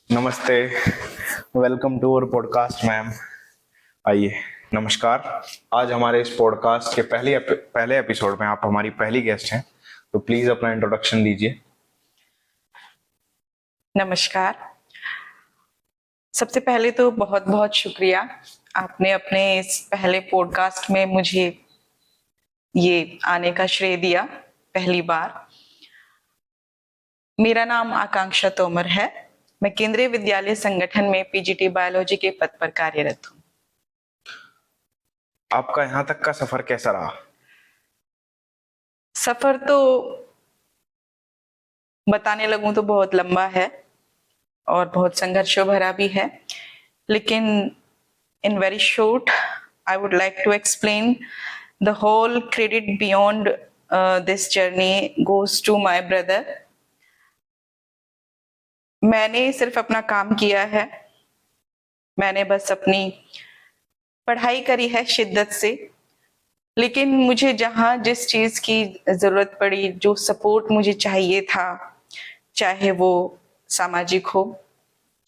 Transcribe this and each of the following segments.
नमस्ते। Welcome to our podcast ma'am. आइए। नमस्कार। आज हमारे इस पॉडकास्ट के पहले एपिसोड में आप हमारी पहली गेस्ट हैं, तो प्लीज अपना इंट्रोडक्शन दीजिए। नमस्कार। सबसे पहले तो बहुत बहुत शुक्रिया, आपने अपने इस पहले पॉडकास्ट में मुझे ये आने का श्रेय दिया पहली बार। मेरा नाम आकांक्षा तोमर है। मैं केंद्रीय विद्यालय संगठन में पीजीटी बायोलॉजी के पद पर कार्यरत हूँ। आपका यहाँ तक का सफर कैसा रहा? सफर तो बताने लगूं तो बहुत लंबा है और बहुत संघर्षों भरा भी है, लेकिन in very short, I would like to explain the whole credit beyond this journey goes to my brother. मैंने सिर्फ अपना काम किया है, मैंने बस अपनी पढ़ाई करी है शिद्दत से, लेकिन मुझे जहाँ जिस चीज की जरूरत पड़ी, जो सपोर्ट मुझे चाहिए था, चाहे वो सामाजिक हो,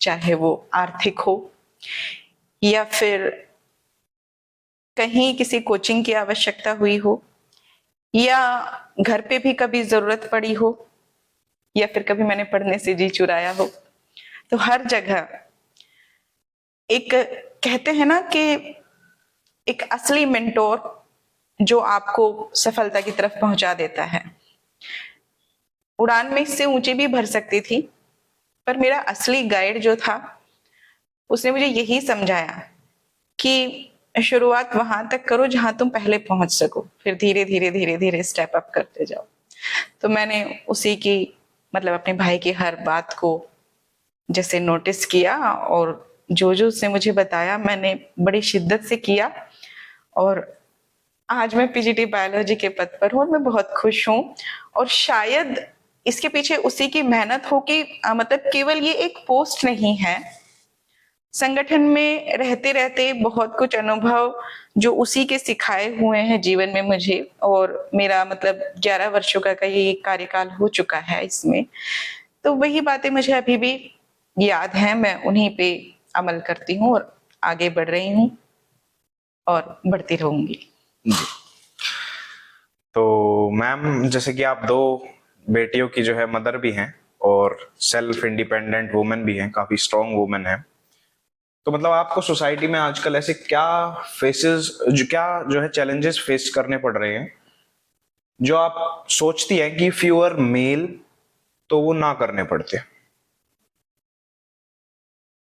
चाहे वो आर्थिक हो, या फिर कहीं किसी कोचिंग की आवश्यकता हुई हो, या घर पे भी कभी जरूरत पड़ी हो, या फिर कभी मैंने पढ़ने से जी चुराया हो, तो हर जगह एक कहते हैं ना कि एक असली मेंटोर जो आपको सफलता की तरफ पहुंचा देता है। उड़ान में इससे ऊंची भी भर सकती थी, पर मेरा असली गाइड जो था उसने मुझे यही समझाया कि शुरुआत वहां तक करो जहां तुम पहले पहुंच सको, फिर धीरे धीरे धीरे धीरे स्टेप अप करते जाओ। तो मैंने उसी की अपने भाई की हर बात को जैसे नोटिस किया, और जो जो उसने मुझे बताया मैंने बड़ी शिद्दत से किया, और आज मैं पीजीटी बायोलॉजी के पद पर हूँ और मैं बहुत खुश हूँ। और शायद इसके पीछे उसी की मेहनत हो कि केवल ये एक पोस्ट नहीं है, संगठन में रहते रहते बहुत कुछ अनुभव जो उसी के सिखाए हुए हैं जीवन में मुझे, और मेरा 11 वर्षों का ये कार्यकाल हो चुका है इसमें, तो वही बातें मुझे अभी भी याद हैं। मैं उन्हीं पे अमल करती हूँ और आगे बढ़ रही हूँ और बढ़ती रहूंगी। जी। तो मैम, जैसे कि आप दो बेटियों की जो है मदर भी हैं और सेल्फ इंडिपेंडेंट वुमेन भी हैं, काफी स्ट्रॉन्ग वुमेन है, तो आपको सोसाइटी में आजकल ऐसे क्या जो है चैलेंजेस फेस करने पड़ रहे हैं जो आप सोचती हैं कि फ्यूअर मेल तो वो ना करने पड़ते?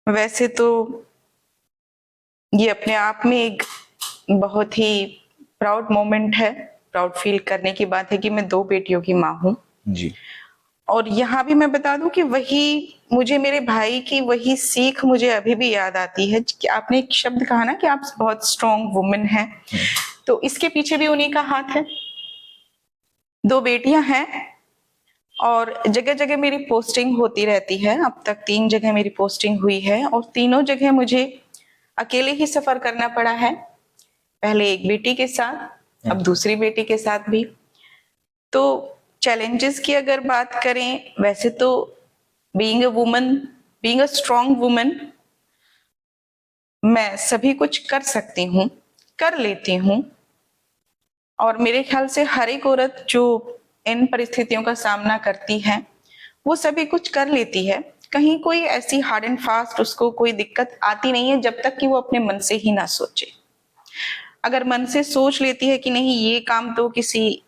वैसे तो ये अपने आप में एक बहुत ही प्राउड मोमेंट है, प्राउड फील करने की बात है कि मैं दो बेटियों की माँ हूँ। जी। और यहाँ भी मैं बता दूं कि वही मुझे मेरे भाई की वही सीख मुझे अभी भी याद आती है कि आपने एक शब्द कहा ना कि आप बहुत स्ट्रॉन्ग वुमेन हैं, तो इसके पीछे भी उन्हीं का हाथ है। दो बेटियां हैं और जगह जगह मेरी पोस्टिंग होती रहती है। अब तक 3 जगह मेरी पोस्टिंग हुई है और तीनों जगह मुझे अकेले ही सफर करना पड़ा है। पहले एक बेटी के साथ, अब दूसरी बेटी के साथ भी। तो चैलेंजेस की अगर बात करें, वैसे तो being a woman, being a strong woman, मैं सभी कुछ कर सकती हूँ, कर लेती हूँ, और मेरे ख्याल से हर एक औरत जो इन परिस्थितियों का सामना करती है वो सभी कुछ कर लेती है। कहीं कोई ऐसी हार्ड एंड फास्ट उसको कोई दिक्कत आती नहीं है जब तक कि वो अपने मन से ही ना सोचे। अगर मन से सोच लेती है कि नहीं, ये काम तो किसी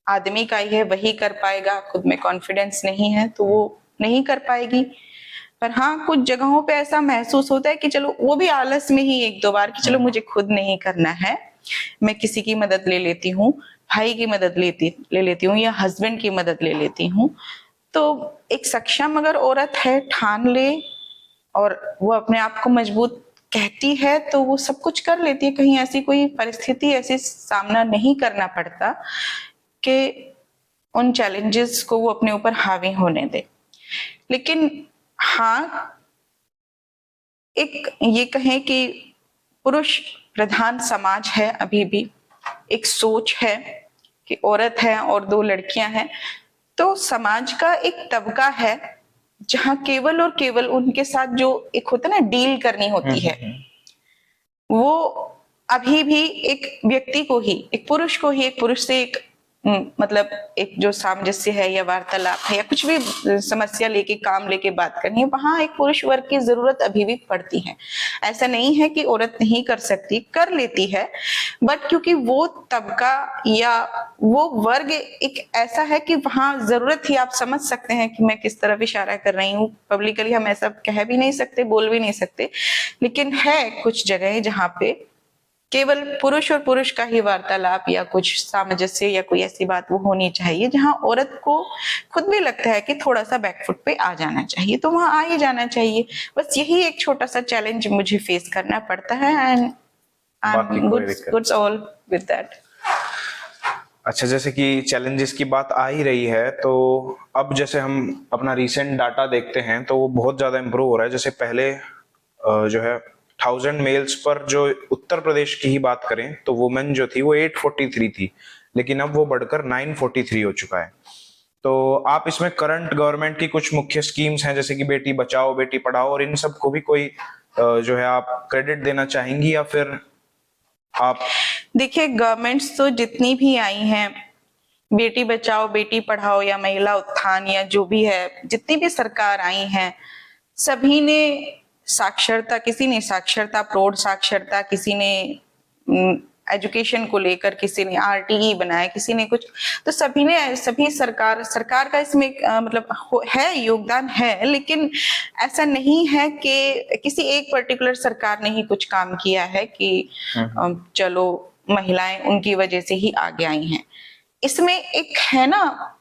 आदमी का ही है, वही कर पाएगा, खुद में कॉन्फिडेंस नहीं है तो वो नहीं कर पाएगी। पर हाँ, कुछ जगहों पे ऐसा महसूस होता है कि चलो, वो भी आलस में ही एक दो बार कि चलो मुझे खुद नहीं करना है, मैं किसी की मदद ले लेती हूँ, भाई की मदद ले लेती हूँ, या हस्बैंड की मदद ले लेती हूँ। तो एक सक्षम अगर औरत है, ठान ले और वो अपने आप को मजबूत कहती है, तो वो सब कुछ कर लेती है। कहीं ऐसी कोई परिस्थिति, ऐसी सामना नहीं करना पड़ता कि उन चैलेंजेस को वो अपने ऊपर हावी होने दे। लेकिन हाँ, एक ये कहें कि पुरुष प्रधान समाज है अभी भी, एक सोच है कि औरत है और दो लड़कियां हैं, तो समाज का एक तबका है जहां केवल और केवल उनके साथ जो एक होता है ना डील करनी होती है, वो अभी भी एक व्यक्ति को ही, एक पुरुष को ही, एक पुरुष से एक मतलब एक जो सामंजस्य है या वार्तालाप है या कुछ भी समस्या लेके काम लेके बात करनी है, वहां एक पुरुष वर्ग की जरूरत अभी भी पड़ती है। ऐसा नहीं है कि औरत नहीं कर सकती, कर लेती है, बट क्योंकि वो तबका या वो वर्ग एक ऐसा है कि वहां जरूरत ही, आप समझ सकते हैं कि मैं किस तरफ इशारा कर रही हूँ। पब्लिकली हम ऐसा कह भी नहीं सकते, बोल भी नहीं सकते, लेकिन है कुछ जगह जहां पे केवल पुरुष और पुरुष का ही वार्तालाप या कुछ सामंजस्य या कोई ऐसी बात वो होनी चाहिए जहां औरत को खुद भी लगता है कि थोड़ा सा बैकफुट पे आ जाना चाहिए, तो वहां आ ही जाना चाहिए। बस यही एक छोटा सा चैलेंज मुझे फेस करना पड़ता है, and I am goods all with that. अच्छा, जैसे कि चैलेंजेस की बात आ ही रही है, तो अब जैसे हम अपना रीसेंट डाटा देखते हैं तो वो बहुत ज्यादा इम्प्रूव हो रहा है। जैसे पहले जो है 1000 मेल्स पर जो उत्तर प्रदेश की ही बात करें तो वुमेन जो थी वो 843 थी, लेकिन अब वो बढ़कर 943 हो चुका है। तो आप इसमें करंट गवर्नमेंट की कुछ मुख्य स्कीम्स हैं जैसे कि बेटी बचाओ बेटी पढ़ाओ, और इन सब को भी कोई जो है आप क्रेडिट देना चाहेंगी या फिर आप? देखिए, गवर्नमेंट्स तो जितनी भी आई हैं, बेटी बचाओ बेटी पढ़ाओ या महिला उत्थान या जो भी है, जितनी भी सरकार आई हैं, सभी ने साक्षरता, किसी ने साक्षरता, प्रौढ़ साक्षरता, किसी ने एजुकेशन को लेकर, किसी ने आरटीई बनाया, किसी ने कुछ, तो सभी ने, सभी सरकार का इसमें मतलब है, योगदान है, लेकिन ऐसा नहीं है कि किसी एक पर्टिकुलर सरकार ने ही कुछ काम किया है कि चलो महिलाएं उनकी वजह से ही आगे आई हैं। इसमें एक है ना,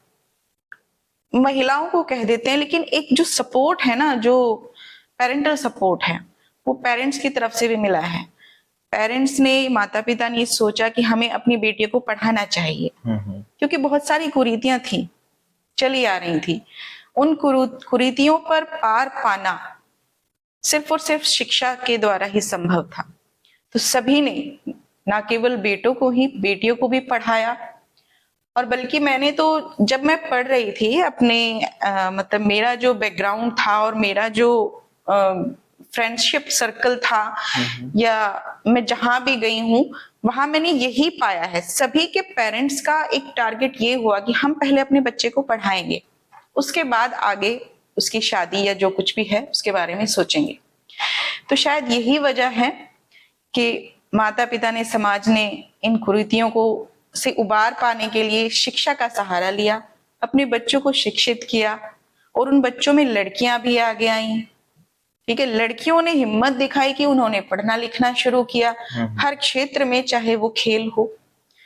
महिलाओं को कह देते हैं, लेकिन एक जो सपोर्ट है ना, जो पेरेंटल सपोर्ट है, वो पेरेंट्स की तरफ से भी मिला है। पेरेंट्स ने, माता पिता ने सोचा कि हमें अपनी बेटियों को पढ़ाना चाहिए, क्योंकि बहुत सारी कुरीतियां थी, चली आ रही थी। उन कुरीतियों पर पार पाना सिर्फ और सिर्फ शिक्षा के द्वारा ही संभव था। तो सभी ने ना केवल बेटों को ही, बेटियों को भी पढ़ाया। और बल्कि मैंने तो, जब मैं पढ़ रही थी अपने मतलब मेरा जो बैकग्राउंड था और मेरा जो फ्रेंडशिप सर्कल था, या मैं जहां भी गई हूँ वहां मैंने यही पाया है, सभी के पेरेंट्स का एक टारगेट ये हुआ कि हम पहले अपने बच्चे को पढ़ाएंगे, उसके बाद आगे उसकी शादी या जो कुछ भी है उसके बारे में सोचेंगे। तो शायद यही वजह है कि माता पिता ने, समाज ने इन कुरीतियों को से उबार पाने के लिए शिक्षा का सहारा लिया, अपने बच्चों को शिक्षित किया, और उन बच्चों में लड़कियां भी आगे आई। ठीक है, लड़कियों ने हिम्मत दिखाई कि उन्होंने पढ़ना लिखना शुरू किया, हर क्षेत्र में, चाहे वो खेल हो,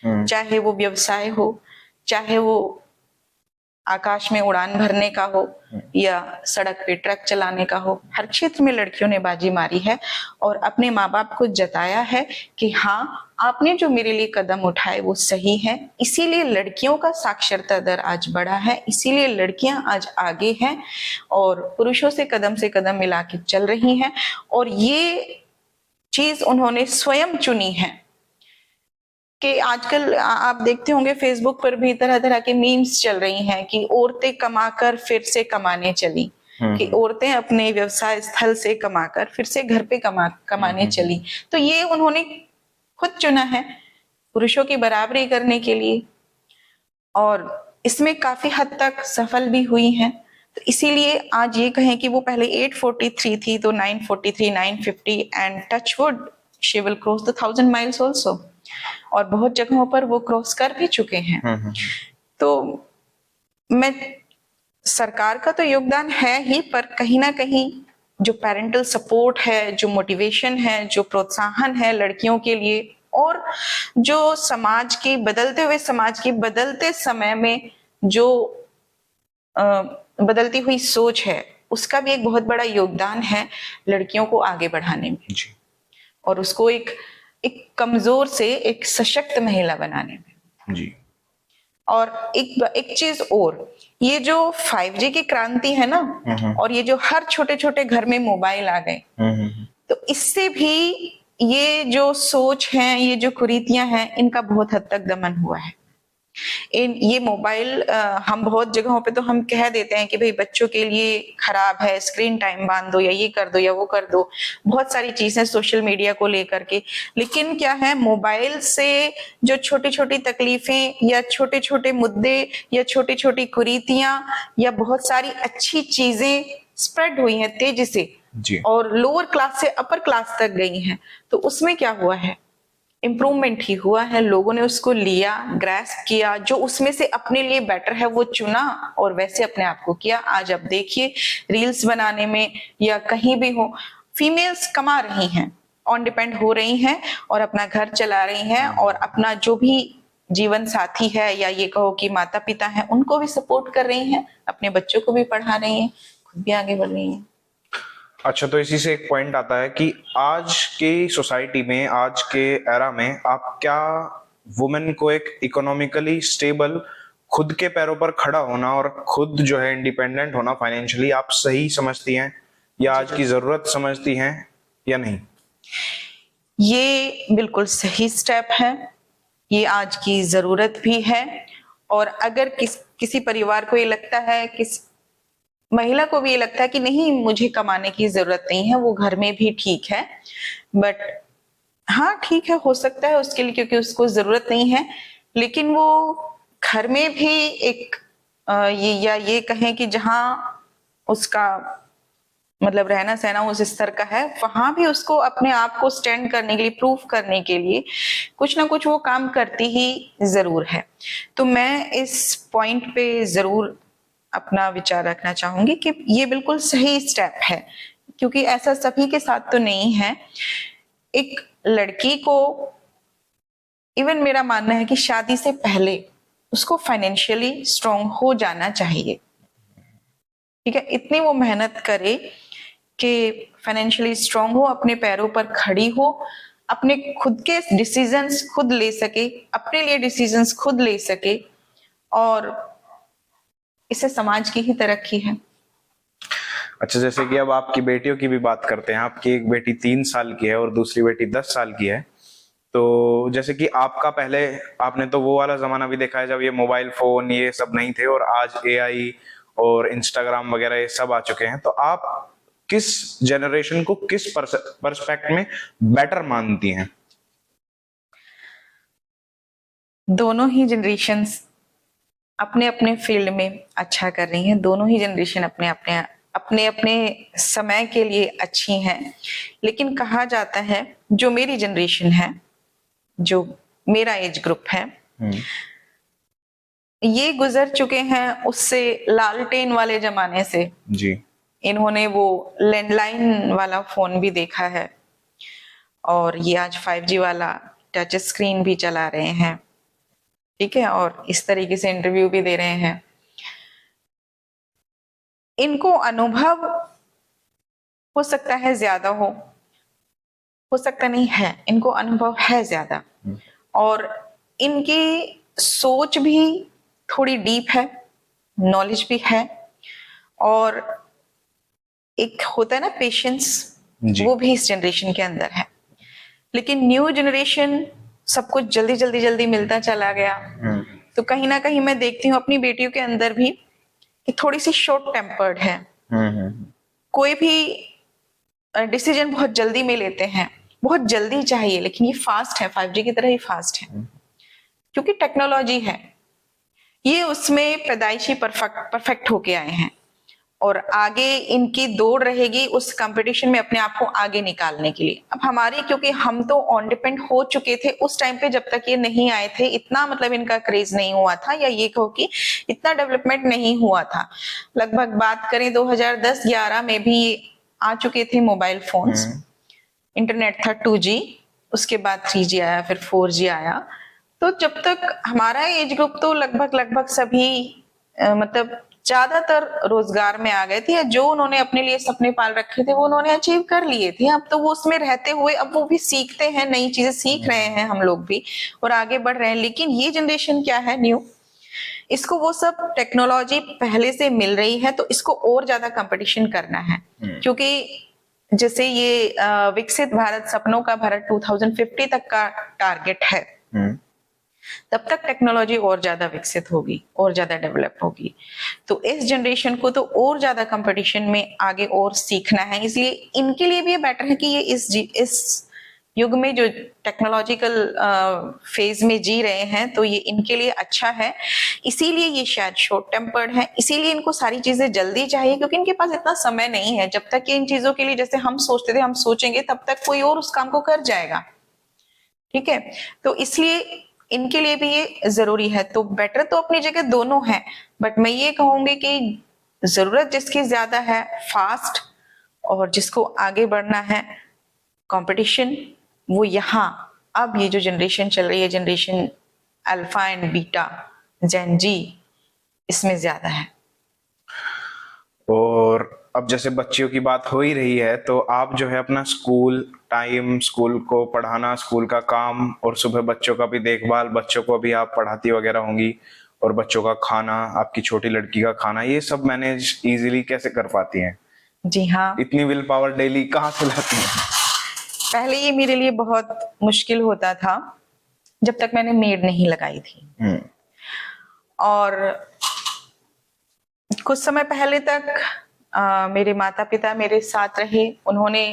चाहे वो व्यवसाय हो, चाहे वो आकाश में उड़ान भरने का हो या सड़क पे ट्रक चलाने का हो, हर क्षेत्र में लड़कियों ने बाजी मारी है और अपने माँ बाप को जताया है कि हाँ, आपने जो मेरे लिए कदम उठाए वो सही है। इसीलिए लड़कियों का साक्षरता दर आज बढ़ा है, इसीलिए लड़कियां आज आगे हैं और पुरुषों से कदम मिला के चल रही हैं। और ये चीज उन्होंने स्वयं चुनी है कि आजकल आप देखते होंगे फेसबुक पर भी तरह तरह के मीम्स चल रही हैं कि औरतें कमाकर फिर से कमाने चली, कि औरतें अपने व्यवसाय स्थल से कमाकर फिर से घर पे कमाने चली। तो ये उन्होंने खुद चुना है पुरुषों की बराबरी करने के लिए, और इसमें काफी हद तक सफल भी हुई हैं। तो इसीलिए आज ये कहें कि वो पहले 843 थी तो 943, 950 and touch wood she will cross the 1000 miles also, और बहुत जगहों पर वो क्रॉस कर भी चुके हैं। तो मैं, सरकार का तो योगदान है ही, पर कहीं ना कहीं जो पेरेंटल सपोर्ट है, जो मोटिवेशन है, जो प्रोत्साहन है लड़कियों के लिए, और जो समाज की बदलते हुए, समाज की बदलते समय में जो बदलती हुई सोच है, उसका भी एक बहुत बड़ा योगदान है लड़कियों को आगे बढ़ाने में जी। और उसको एक कमजोर से एक सशक्त महिला बनाने में जी। और एक चीज और, ये जो 5G की क्रांति है ना, और ये जो हर छोटे छोटे घर में मोबाइल आ गए, तो इससे भी ये जो सोच है, ये जो कुरीतियां हैं, इनका बहुत हद तक दमन हुआ है। ये मोबाइल हम बहुत जगहों पे तो हम कह देते हैं कि भाई बच्चों के लिए खराब है, स्क्रीन टाइम बांध दो या ये कर दो या वो कर दो, बहुत सारी चीजें सोशल मीडिया को लेकर के। लेकिन क्या है, मोबाइल से जो छोटी छोटी तकलीफें या छोटे छोटे मुद्दे या छोटी छोटी कुरीतियां या बहुत सारी अच्छी चीजें स्प्रेड हुई हैं तेजी से जी। और लोअर क्लास से अपर क्लास तक गई हैं, तो उसमें क्या हुआ है, इम्प्रूवमेंट ही हुआ है। लोगों ने उसको लिया, ग्रैस्प किया, जो उसमें से अपने लिए बेटर है वो चुना और वैसे अपने आप को किया। आज आप देखिए रील्स बनाने में या कहीं भी हो, फीमेल्स कमा रही हैं, ऑन डिपेंड हो रही हैं और अपना घर चला रही हैं और अपना जो भी जीवन साथी है या ये कहो कि माता पिता हैं उनको भी सपोर्ट कर रही हैं, अपने बच्चों को भी पढ़ा रही हैं, खुद भी आगे बढ़ रही हैं। अच्छा, तो इसी से एक पॉइंट आता है कि आज की सोसाइटी में, आज के एरा में आप क्या वुमेन को एक इकोनॉमिकली स्टेबल, खुद के पैरों पर खड़ा होना और खुद जो है इंडिपेंडेंट होना फाइनेंशियली, आप सही समझती हैं या आज की जरूरत समझती हैं या नहीं? ये बिल्कुल सही स्टेप है, ये आज की जरूरत भी है। और अगर किसी परिवार को ये लगता है, किस महिला को भी ये लगता है कि नहीं मुझे कमाने की जरूरत नहीं है, वो घर में भी ठीक है, बट हाँ ठीक है, हो सकता है उसके लिए क्योंकि उसको जरूरत नहीं है, लेकिन वो घर में भी एक ये कहें कि जहां उसका मतलब रहना सहना उस स्तर का है, वहां भी उसको अपने आप को स्टैंड करने के लिए, प्रूफ करने के लिए कुछ ना कुछ वो काम करती ही जरूर है। तो मैं इस पॉइंट पे जरूर अपना विचार रखना चाहूंगी कि ये बिल्कुल सही स्टेप है, क्योंकि ऐसा सभी के साथ तो नहीं है। एक लड़की को, इवन मेरा मानना है कि शादी से पहले उसको फाइनेंशियली स्ट्रांग हो जाना चाहिए, ठीक है, इतनी वो मेहनत करे कि फाइनेंशियली स्ट्रांग हो, अपने पैरों पर खड़ी हो, अपने खुद के डिसीजंस खुद ले सके, अपने लिए डिसीजंस खुद ले सके, और इससे समाज की ही तरक्की है। अच्छा, जैसे कि अब आपकी बेटियों की भी बात करते हैं, आपकी एक बेटी 3 साल की है और दूसरी बेटी 10 साल की है। तो जैसे कि आपका पहले, आपने तो वो वाला जमाना भी देखा है जब ये मोबाइल फोन ये सब नहीं थे, और आज एआई और इंस्टाग्राम वगैरह ये सब आ चुके हैं। तो आप किस जनरेशन को किस पर्सपेक्ट में बेटर मानती हैं? दोनों ही जनरेशन्स अपने अपने फील्ड में अच्छा कर रही हैं, दोनों ही जनरेशन अपने अपने अपने अपने समय के लिए अच्छी हैं। लेकिन कहा जाता है जो मेरी जनरेशन है, जो मेरा एज ग्रुप है, ये गुजर चुके हैं उससे लालटेन वाले जमाने से जी। इन्होंने वो लैंडलाइन वाला फोन भी देखा है और ये आज 5G वाला टच स्क्रीन भी चला रहे हैं, ठीक है, और इस तरीके से इंटरव्यू भी दे रहे हैं। इनको अनुभव हो सकता है ज्यादा हो सकता नहीं है, इनको अनुभव है ज्यादा, और इनकी सोच भी थोड़ी डीप है, नॉलेज भी है, और एक होता है ना पेशेंस, वो भी इस जनरेशन के अंदर है। लेकिन न्यू जनरेशन सब कुछ जल्दी जल्दी जल्दी मिलता चला गया, तो कहीं ना कहीं मैं देखती हूँ अपनी बेटियों के अंदर भी कि थोड़ी सी शॉर्ट टेम्पर्ड है। कोई भी डिसीजन बहुत जल्दी में लेते हैं, बहुत जल्दी चाहिए, लेकिन ये फास्ट है, 5G की तरह ही फास्ट है, क्योंकि टेक्नोलॉजी है, ये उसमें पैदाइशी परफेक्ट होके आए हैं, और आगे इनकी दौड़ रहेगी उस कंपटीशन में अपने आप को आगे निकालने के लिए। अब हमारी, क्योंकि हम तो ऑन डिपेंड हो चुके थे उस टाइम पे, जब तक ये नहीं आए थे, इतना मतलब इनका क्रेज नहीं हुआ था, या ये कहो कि इतना डेवलपमेंट नहीं हुआ था। लगभग बात करें 2010-11 में भी आ चुके थे मोबाइल फोन्स, इंटरनेट था 2G, उसके बाद 3G आया, फिर 4G आया। तो जब तक हमारा एज ग्रुप तो लगभग सभी मतलब ज्यादातर रोजगार में आ गए थे, या जो उन्होंने अपने लिए सपने पाल रखे थे वो उन्होंने अचीव कर लिए थे। अब तो वो उसमें रहते हुए अब वो भी सीखते हैं, नई चीजें सीख रहे हैं, हम लोग भी, और आगे बढ़ रहे हैं। लेकिन ये जनरेशन क्या है, न्यू, इसको वो सब टेक्नोलॉजी पहले से मिल रही है, तो इसको और ज्यादा कंपटीशन करना है, क्योंकि जैसे ये विकसित भारत, सपनों का भारत 2050 तक का टारगेट है, तब तक टेक्नोलॉजी और ज्यादा विकसित होगी और ज्यादा डेवलप होगी। तो इस जनरेशन को तो और ज्यादा कंपटीशन में आगे और सीखना है, इसलिए इनके लिए भी ये बेटर है कि ये इस युग में जो टेक्नोलॉजिकल फेज में जी रहे हैं, तो ये इनके लिए अच्छा है। इसीलिए ये शायद शॉर्ट टेम्पर्ड है, इसीलिए इनको सारी चीजें जल्दी चाहिए, क्योंकि इनके पास इतना समय नहीं है। जब तक कि इन चीजों के लिए जैसे हम सोचते थे हम सोचेंगे, तब तक कोई और उस काम को कर जाएगा। ठीक है, तो इसलिए इनके लिए भी ये जरूरी है। तो बेटर तो अपनी जगह दोनों है, बट मैं ये कहूंगी कि जरूरत जिसकी ज्यादा है फास्ट, और जिसको आगे बढ़ना है कंपटीशन, वो यहाँ अब ये जो जनरेशन चल रही है, जनरेशन अल्फा एंड बीटा, जेन जी, इसमें ज्यादा है। और अब जैसे बच्चियों की बात हो ही रही है, तो आप जो है अपना स्कूल टाइम, स्कूल को पढ़ाना, स्कूल का काम और सुबह बच्चों का भी देखभाल, बच्चों को भी आप पढ़ाती वगैरह होंगी, और बच्चों का खाना, आपकी छोटी लड़की का खाना, ये सब मैनेज इजीली कैसे कर पाती हैं? जी हाँ, इतनी विल पावर डेली कहाँ से लाती हैं? पहले ये मेरे लिए बहुत मुश्किल होता था जब तक मैंने मेड नहीं लगाई थी। और कुछ समय पहले तक मेरे माता पिता मेरे साथ रहे, उन्होंने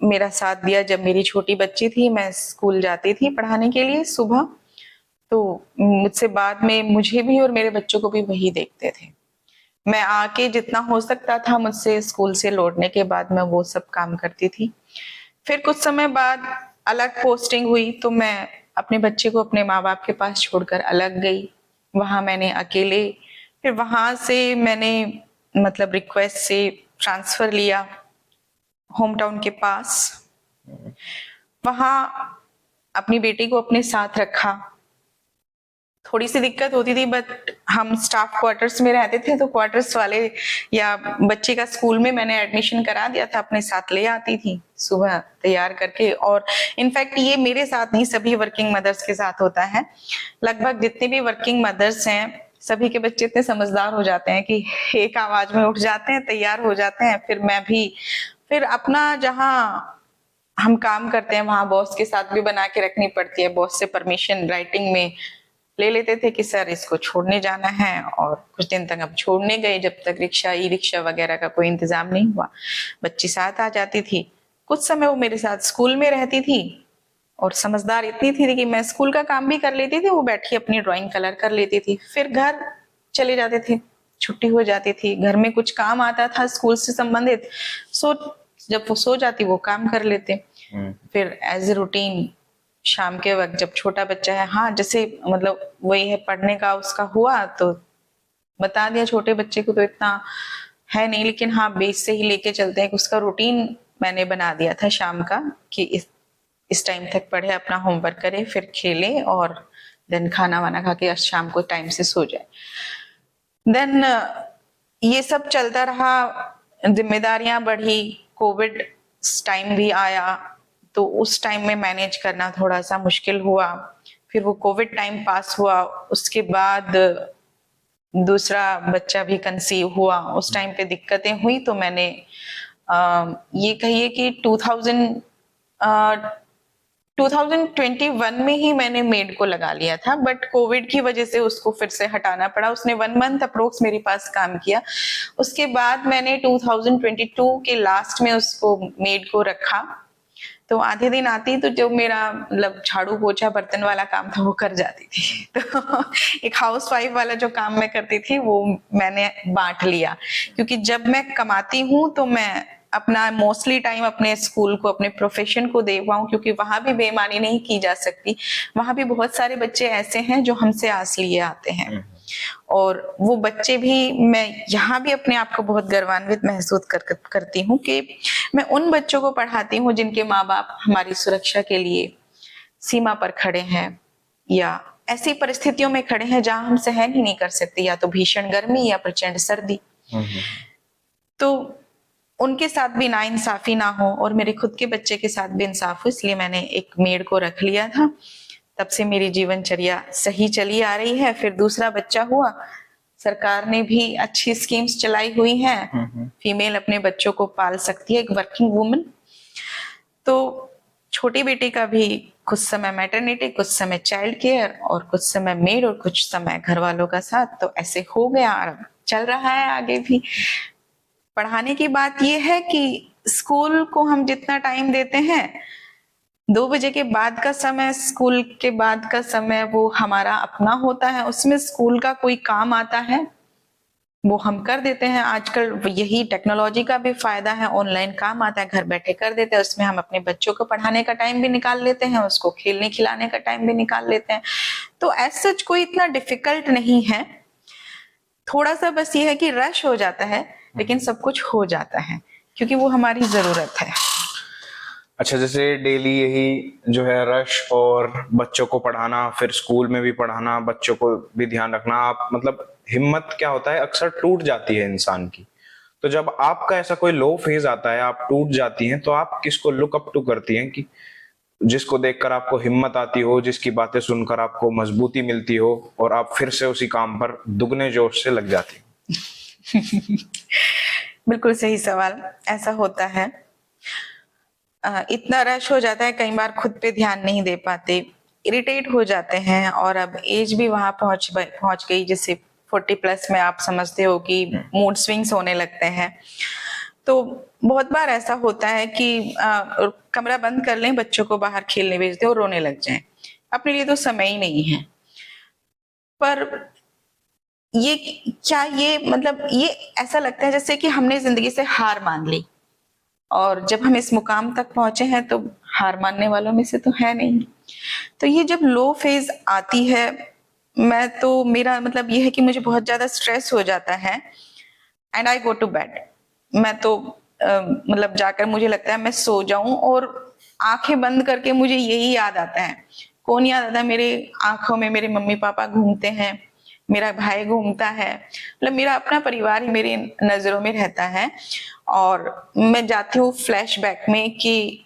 मेरा साथ दिया। जब मेरी छोटी बच्ची थी, मैं स्कूल जाती थी पढ़ाने के लिए सुबह, तो मुझसे बाद में मुझे भी और मेरे बच्चों को भी वही देखते थे। मैं आके जितना हो सकता था मुझसे स्कूल से लौटने के बाद मैं वो सब काम करती थी। फिर कुछ समय बाद अलग पोस्टिंग हुई, तो मैं अपने बच्चे को अपने माँ बाप के पास छोड़कर अलग गई। वहां मैंने अकेले, फिर वहां से मैंने मतलब रिक्वेस्ट से ट्रांसफर लिया होम टाउन के पास। वहां अपनी बेटी को अपने साथ रखा। थोड़ी सी दिक्कत होती थी, बट हम स्टाफ क्वार्टर्स में रहते थे, तो क्वार्टर्स वाले या बच्चे का स्कूल में मैंने एडमिशन करा दिया था, अपने साथ ले आती थी सुबह तैयार करके। और इनफैक्ट ये मेरे साथ नहीं, सभी वर्किंग मदर्स के साथ होता है। लगभग जितने भी वर्किंग मदर्स हैं, सभी के बच्चे इतने समझदार हो जाते हैं कि एक आवाज में उठ जाते हैं, तैयार हो जाते हैं। फिर मैं भी फिर अपना जहाँ हम काम करते हैं वहां बॉस के साथ भी बना के रखनी पड़ती है। बॉस से परमिशन राइटिंग में ले लेते थे कि सर इसको छोड़ने जाना है, और कुछ दिन तक हम छोड़ने गए जब तक रिक्शा, ई रिक्शा वगैरह का कोई इंतजाम नहीं हुआ। बच्ची साथ आ जाती थी, कुछ समय वो मेरे साथ स्कूल में रहती थी, और समझदार इतनी थी कि मैं स्कूल का काम भी कर लेती थी, वो बैठी अपनी ड्राइंग कलर कर लेती थी। फिर घर चले जाते थे, छुट्टी हो जाती थी, घर में कुछ काम आता था स्कूल से संबंधित, जब वो सो जाती वो काम कर लेते। फिर एज ए रूटीन शाम के वक्त जब छोटा बच्चा है, हाँ जैसे मतलब वही है पढ़ने का उसका हुआ तो बता दिया। छोटे बच्चे को तो इतना है नहीं, लेकिन हाँ बेस से ही लेके चलते हैं कि उसका रूटीन मैंने बना दिया था शाम का, कि इस टाइम तक पढ़े, अपना होमवर्क करे, फिर खेले, और देन खाना वाना खा के शाम को टाइम से सो जाए। देन ये सब चलता रहा, जिम्मेदारियां बढ़ी, कोविड टाइम भी आया, तो उस टाइम में मैनेज करना थोड़ा सा मुश्किल हुआ। फिर वो कोविड टाइम पास हुआ, उसके बाद दूसरा बच्चा भी कंसीव हुआ, उस टाइम पे दिक्कतें हुई। तो मैंने ये कहिए कि 2021 में ही मैंने मेड को लगा लिया था, बट कोविड की वजह से उसको फिर से हटाना पड़ा। उसने 1 मंथ अप्रोक्स मेरे पास काम किया। उसके बाद मैंने 2022 के लास्ट में उसको मेड को रखा, तो आधे दिन आती तो जो मेरा मतलब झाड़ू पोछा बर्तन वाला काम था वो कर जाती थी। तो एक हाउस वाइफ वाला जो काम मैं करती थी वो मैंने बांट लिया, क्योंकि जब मैं कमाती हूँ तो मैं अपना मोस्टली टाइम अपने स्कूल को, अपने प्रोफेशन को दे पाऊं, क्योंकि वहां भी बेईमानी नहीं की जा सकती। वहां भी बहुत सारे बच्चे ऐसे हैं जो हमसे आस लिए आते हैं, और वो बच्चे भी, मैं यहाँ भी अपने आप को बहुत गर्वान्वित महसूस करती हूँ कि मैं उन बच्चों को पढ़ाती हूँ जिनके माँ बाप हमारी सुरक्षा के लिए सीमा पर खड़े हैं, या ऐसी परिस्थितियों में खड़े हैं जहां हम सहन ही नहीं कर सकते, या तो भीषण गर्मी या प्रचंड सर्दी। तो उनके साथ भी नाइंसाफी ना हो, और मेरे खुद के बच्चे के साथ भी इंसाफ हो, इसलिए मैंने एक मेड को रख लिया था। तब से मेरी जीवनचर्या सही चली आ रही है। फिर दूसरा बच्चा हुआ, सरकार ने भी अच्छी स्कीम्स चलाई हुई हैं, फीमेल अपने बच्चों को पाल सकती है, एक वर्किंग वुमन। तो छोटी बेटी का भी कुछ समय मैटरनिटी, कुछ समय चाइल्ड केयर और कुछ समय मेड और कुछ समय घर वालों का साथ, तो ऐसे हो गया और अब चल रहा है आगे भी। पढ़ाने की बात यह है कि स्कूल को हम जितना टाइम देते हैं, 2 बजे के बाद का समय, स्कूल के बाद का समय वो हमारा अपना होता है। उसमें स्कूल का कोई काम आता है वो हम कर देते हैं। आजकल यही टेक्नोलॉजी का भी फायदा है, ऑनलाइन काम आता है, घर बैठे कर देते हैं। उसमें हम अपने बच्चों को पढ़ाने का टाइम भी निकाल लेते हैं, उसको खेलने खिलाने का टाइम भी निकाल लेते हैं। तो एज सच कोई इतना डिफिकल्ट नहीं है। थोड़ा सा बस ये है कि रश हो जाता है, लेकिन सब कुछ हो जाता है क्योंकि वो हमारी जरूरत है। अच्छा, जैसे डेली यही जो है रश और बच्चों को पढ़ाना, फिर स्कूल में भी पढ़ाना, बच्चों को भी ध्यान रखना, आप मतलब हिम्मत क्या होता है अक्सर टूट जाती है इंसान की। तो जब आपका ऐसा कोई लो फेज आता है, आप टूट जाती हैं, तो आप किसको लुक अप टू करती हैं कि जिसको देखकर आपको हिम्मत आती हो, जिसकी बातें सुनकर आपको मजबूती मिलती हो और आप फिर से उसी काम पर दुगने जोश से लग जाती हो? बिल्कुल सही सवाल। ऐसा होता है, इतना रश हो जाता है, कई बार खुद पे ध्यान नहीं दे पाते, इरिटेट हो जाते हैं। और अब एज भी वहां पहुंच गई, जैसे 40+ में आप समझते हो कि मूड स्विंग्स होने लगते हैं। तो बहुत बार ऐसा होता है कि कमरा बंद कर लें, बच्चों को बाहर खेलने भेज दें और रोने लग जाएं। अपने लिए तो समय ही नहीं है। पर ये क्या, ये मतलब ये ऐसा लगता है जैसे कि हमने जिंदगी से हार मान ली, और जब हम इस मुकाम तक पहुंचे हैं तो हार मानने वालों में से तो है नहीं। तो ये जब लो फेज आती है, मैं तो, मेरा मतलब ये है कि मुझे बहुत ज्यादा स्ट्रेस हो जाता है and I go to bed. मैं तो मतलब जाकर मुझे लगता है मैं सो जाऊं, और आंखें बंद करके मुझे यही याद आता है। कौन याद आता है? मेरे आंखों में मेरे मम्मी पापा घूमते हैं, मेरा भाई घूमता है, मतलब मेरा अपना परिवार ही मेरी नजरों में रहता है। और मैं जाती हूँ फ्लैशबैक में कि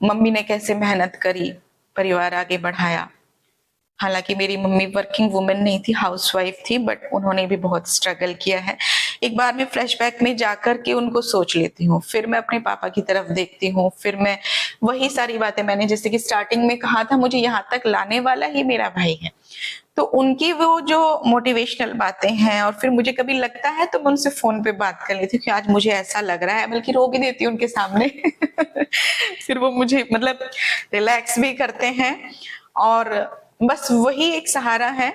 मम्मी ने कैसे मेहनत करी, परिवार आगे बढ़ाया। हालांकि मेरी मम्मी वर्किंग वुमेन नहीं थी, हाउसवाइफ थी, बट उन्होंने भी बहुत स्ट्रगल किया है। एक बार मैं फ्लैशबैक में जाकर के उनको सोच लेती हूँ, फिर मैं अपने पापा की तरफ देखती हूँ, फिर मैं वही सारी बातें, मैंने जैसे कि स्टार्टिंग में कहा था, मुझे यहाँ तक लाने वाला ही मेरा भाई है। तो उनकी वो जो मोटिवेशनल बातें हैं, और फिर मुझे कभी लगता है तो मैं उनसे फोन पे बात कर लेती हूँ कि आज मुझे ऐसा लग रहा है, बल्कि रो भी देती हूँ उनके सामने। फिर वो मुझे मतलब रिलैक्स भी करते हैं। और बस वही एक सहारा है।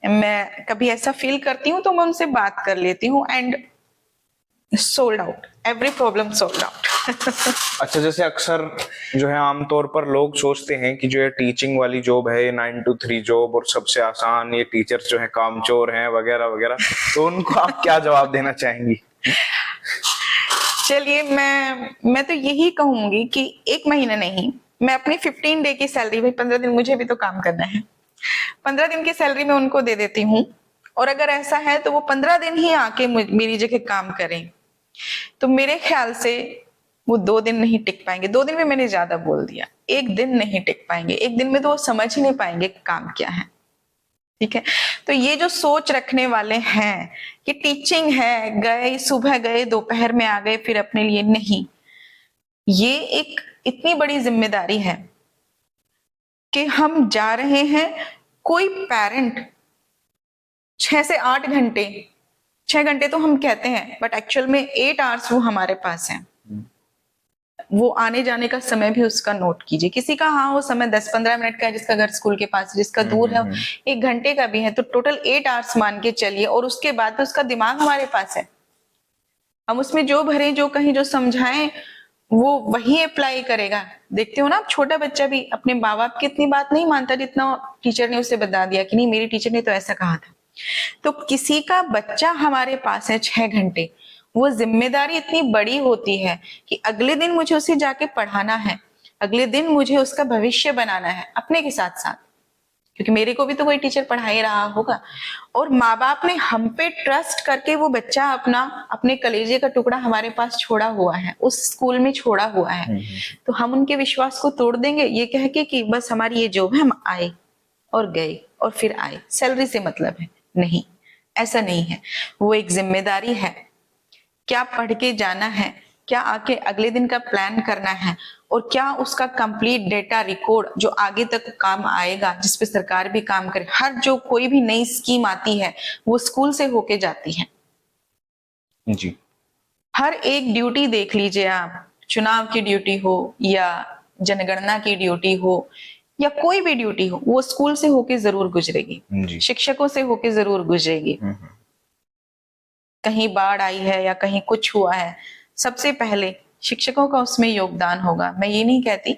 मैं कभी ऐसा फील करती हूँ तो मैं उनसे बात कर लेती हूँ and sold out, every problem sold out. अच्छा, जैसे अक्सर जो है आमतौर पर लोग सोचते हैं कि जो है टीचिंग वाली जॉब है, 9 to 3 जॉब और सबसे आसान, ये टीचर्स जो है कामचोर हैं वगैरह वगैरह, तो उनको आप क्या जवाब देना चाहेंगी? चलिए, मैं तो यही कहूंगी कि 1 महीना नहीं, मैं अपनी 15 डे की सैलरी, भाई 15 दिन मुझे भी तो काम करना है, 15 दिन की सैलरी मैं उनको दे देती हूँ। और अगर ऐसा है तो वो 15 दिन ही आके मेरी जगह काम करें। तो मेरे ख्याल से वो 2 दिन नहीं टिक पाएंगे। 2 दिन में मैंने ज्यादा बोल दिया, 1 दिन नहीं टिक पाएंगे। 1 दिन में तो वो समझ ही नहीं पाएंगे काम क्या है। ठीक है, तो ये जो सोच रखने वाले हैं कि टीचिंग है, गए सुबह गए दोपहर में आ गए फिर अपने लिए, नहीं, ये एक इतनी बड़ी जिम्मेदारी है कि हम जा रहे हैं। कोई पेरेंट 6 से 8 घंटे, 6 घंटे तो हम कहते हैं बट एक्चुअल में 8 आवर्स वो हमारे पास है। वो आने जाने का समय भी उसका नोट कीजिए। किसी का हाँ वो समय 10-15 मिनट का है, जिसका घर स्कूल के पास, जिसका दूर है 1 घंटे का भी है, तो टोटल 8 आवर्स मान के चलिए। और उसके बाद तो उसका दिमाग हमारे पास है, हम उसमें जो भरें, जो कहीं, जो समझाएं, वो वही अप्लाई करेगा। देखते हो ना, आप छोटा बच्चा भी अपने माँ बाप की इतनी बात नहीं मानता जितना टीचर ने उसे बता दिया कि नहीं मेरी टीचर ने तो ऐसा कहा था। तो किसी का बच्चा हमारे पास है 6 घंटे, वो जिम्मेदारी इतनी बड़ी होती है कि अगले दिन मुझे उसे जाके पढ़ाना है, अगले दिन मुझे उसका भविष्य बनाना है अपने के साथ साथ, क्योंकि मेरे को भी तो कोई टीचर पढ़ा ही रहा होगा। और माँ बाप ने हम पे ट्रस्ट करके वो बच्चा अपना, अपने कलेजे का टुकड़ा हमारे पास छोड़ा हुआ है, उस स्कूल में छोड़ा हुआ है। तो हम उनके विश्वास को तोड़ देंगे ये कह के कि बस हमारी ये जॉब है, हम आए और गए और फिर आए, सैलरी से मतलब है? नहीं, ऐसा नहीं है। वो एक जिम्मेदारी है। क्या पढ़ के जाना है, क्या आके अगले दिन का प्लान करना है, और क्या उसका कंप्लीट डेटा रिकॉर्ड जो आगे तक काम आएगा, जिस पे सरकार भी काम करे। हर जो कोई भी नई स्कीम आती है वो स्कूल से होके जाती है। जी। हर एक ड्यूटी देख लीजिए आप, चुनाव की ड्यूटी हो या जनगणना की ड्यूटी हो या कोई भी ड्यूटी हो, वो स्कूल से होके जरूर गुजरेगी, जी। शिक्षकों से होके जरूर गुजरेगी। कहीं बाढ़ आई है या कहीं कुछ हुआ है, सबसे पहले शिक्षकों का उसमें योगदान होगा। मैं ये नहीं कहती,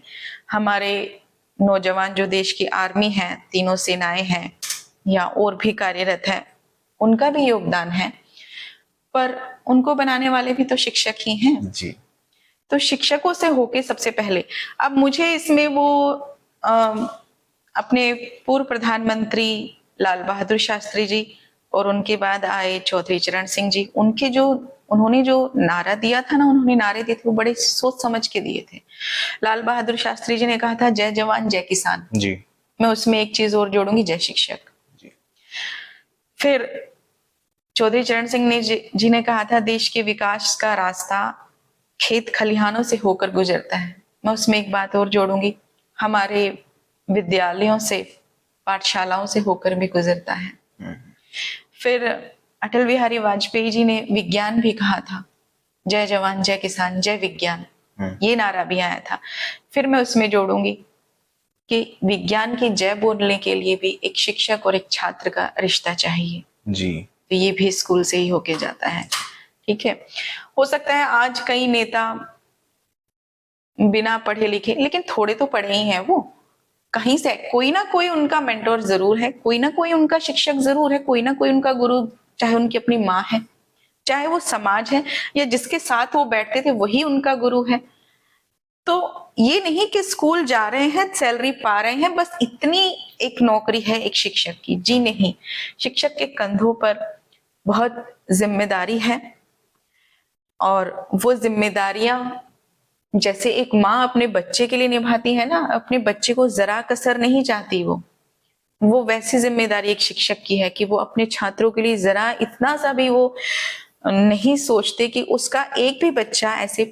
हमारे नौजवान जो देश की आर्मी है, तीनों सेनाएं हैं या और भी कार्यरत है, उनका भी योगदान है, पर उनको बनाने वाले भी तो शिक्षक ही हैं। जी। तो शिक्षकों से होके सबसे पहले। अब मुझे इसमें वो अपने पूर्व प्रधानमंत्री लाल बहादुर शास्त्री जी और उनके बाद आए चौधरी चरण सिंह जी, उन्होंने जो नारा दिया था ना, उन्होंने नारे दिए थे वो बड़े सोच समझ के दिए थे। लाल बहादुर शास्त्री जी ने कहा था जय जवान जय किसान। जी। मैं उसमें एक चीज और जोड़ूंगी, जय शिक्षक। जी। फिर चौधरी चरण सिंह जी ने कहा था देश के विकास का रास्ता खेत खलिहानों से होकर गुजरता है। मैं उसमें एक बात और जोड़ूंगी, हमारे विद्यालयों से, पाठशालाओं से होकर भी गुजरता है। फिर अटल बिहारी वाजपेयी जी ने विज्ञान भी कहा था, जय जवान जय किसान जय विज्ञान, ये नारा भी आया था। फिर मैं उसमें जोड़ूंगी कि विज्ञान की जय बोलने के लिए भी एक शिक्षक और एक छात्र का रिश्ता चाहिए। जी। तो ये भी स्कूल से ही होके जाता है। ठीक है, हो सकता है आज कई नेता बिना पढ़े लिखे, लेकिन थोड़े तो पढ़े ही हैं, वो कहीं से कोई ना कोई उनका मेंटोर जरूर है, कोई ना कोई उनका शिक्षक जरूर है, कोई ना कोई उनका गुरु, चाहे उनकी अपनी माँ है, चाहे वो समाज है, या जिसके साथ वो बैठते थे वही उनका गुरु है। तो ये नहीं कि स्कूल जा रहे हैं, सैलरी पा रहे हैं, बस इतनी एक नौकरी है एक शिक्षक की। जी नहीं, शिक्षक के कंधों पर बहुत जिम्मेदारी है, और वो जिम्मेदारियां जैसे एक माँ अपने बच्चे के लिए निभाती है ना, अपने बच्चे को जरा कसर नहीं चाहती वो वैसी जिम्मेदारी एक शिक्षक की है कि वो अपने छात्रों के लिए जरा इतना सा भी वो नहीं सोचते कि उसका एक भी बच्चा ऐसे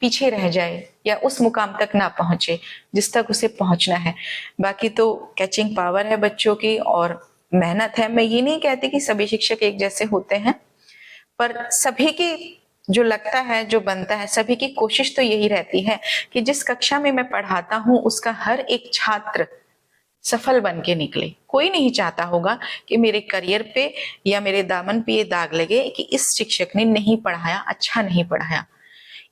पीछे रह जाए या उस मुकाम तक ना पहुंचे जिस तक उसे पहुंचना है। बाकी तो कैचिंग पावर है बच्चों की और मेहनत है। मैं ये नहीं कहती कि सभी शिक्षक एक जैसे होते हैं, पर सभी की जो लगता है, जो बनता है, सभी की कोशिश तो यही रहती है कि जिस कक्षा में मैं पढ़ाता हूं उसका हर एक छात्र सफल बन के निकले। कोई नहीं चाहता होगा कि मेरे करियर पे या मेरे दामन पे ये दाग लगे कि इस शिक्षक ने नहीं पढ़ाया, अच्छा नहीं पढ़ाया।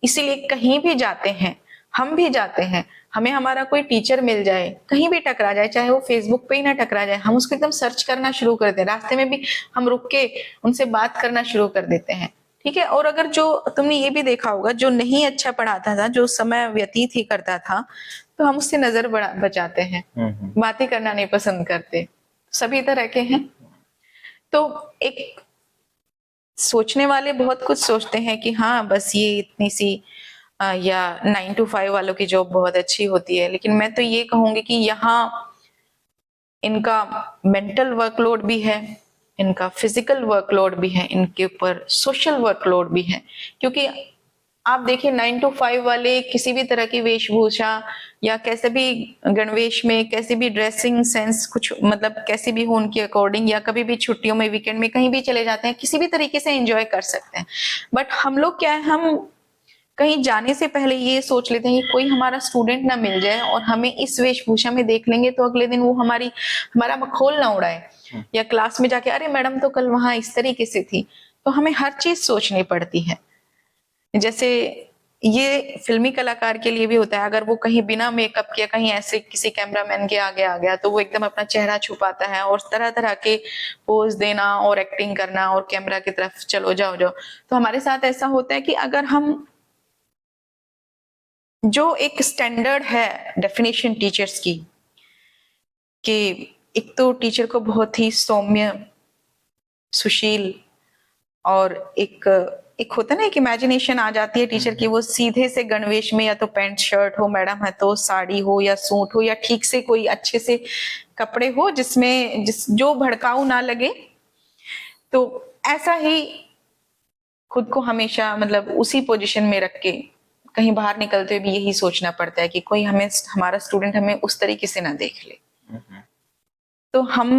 इसीलिए कहीं भी जाते हैं, हम भी जाते हैं, हमें हमारा कोई टीचर मिल जाए, कहीं भी टकरा जाए, चाहे वो फेसबुक पे ही ना टकरा जाए, हम उसको एकदम सर्च करना शुरू कर दें, रास्ते में भी हम रुक के उनसे बात करना शुरू कर देते हैं। ठीक है, और अगर जो तुमने ये भी देखा होगा, जो नहीं अच्छा पढ़ाता था, जो समय व्यतीत ही करता था, तो हम उससे नजर बचाते हैं, बातें करना नहीं पसंद करते। सभी तरह के हैं। तो एक सोचने वाले बहुत कुछ सोचते हैं कि हाँ बस ये इतनी सी या 9 to 5 वालों की जॉब बहुत अच्छी होती है, लेकिन मैं तो ये कहूंगी कि यहाँ इनका मेंटल वर्कलोड भी है, इनका फिजिकल वर्कलोड भी है, इनके ऊपर सोशल वर्कलोड भी है। क्योंकि आप देखिए 9 to 5 वाले किसी भी तरह की वेशभूषा या कैसे भी गणवेश में, कैसे भी ड्रेसिंग सेंस, कुछ मतलब कैसे भी हो उनके अकॉर्डिंग, या कभी भी छुट्टियों में, वीकेंड में कहीं भी चले जाते हैं, किसी भी तरीके से एंजॉय कर सकते हैं। बट हम लोग क्या है, हम कहीं जाने से पहले ये सोच लेते हैं कि कोई हमारा स्टूडेंट ना मिल जाए और हमें इस वेशभूषा में देख लेंगे तो अगले दिन वो हमारा मखौल ना उड़ाए, या क्लास में जाके अरे मैडम तो कल वहां इस तरीके से थी। तो हमें हर चीज सोचनी पड़ती है। जैसे ये फिल्मी कलाकार के लिए भी होता है, अगर वो कहीं बिना मेकअप किया कहीं ऐसे किसी कैमरामैन के आगे आ गया तो वो एकदम अपना चेहरा छुपाता है और तरह तरह के पोज देना और एक्टिंग करना और कैमरा की तरफ चलो जाओ जाओ। तो हमारे साथ ऐसा होता है कि अगर हम, जो एक स्टैंडर्ड है डेफिनेशन टीचर्स की, कि एक तो टीचर को बहुत ही सौम्य, सुशील, और एक होता है ना, एक इमेजिनेशन आ जाती है टीचर की, वो सीधे से गणवेश में, या तो पैंट शर्ट हो, मैडम है तो साड़ी हो या सूट हो, या ठीक से कोई अच्छे से कपड़े हो जो भड़काऊ ना लगे। तो ऐसा ही खुद को हमेशा मतलब उसी पोजीशन में रख के कहीं बाहर निकलते हुए भी यही सोचना पड़ता है कि कोई हमें, हमारा स्टूडेंट हमें उस तरीके से ना देख ले। तो हम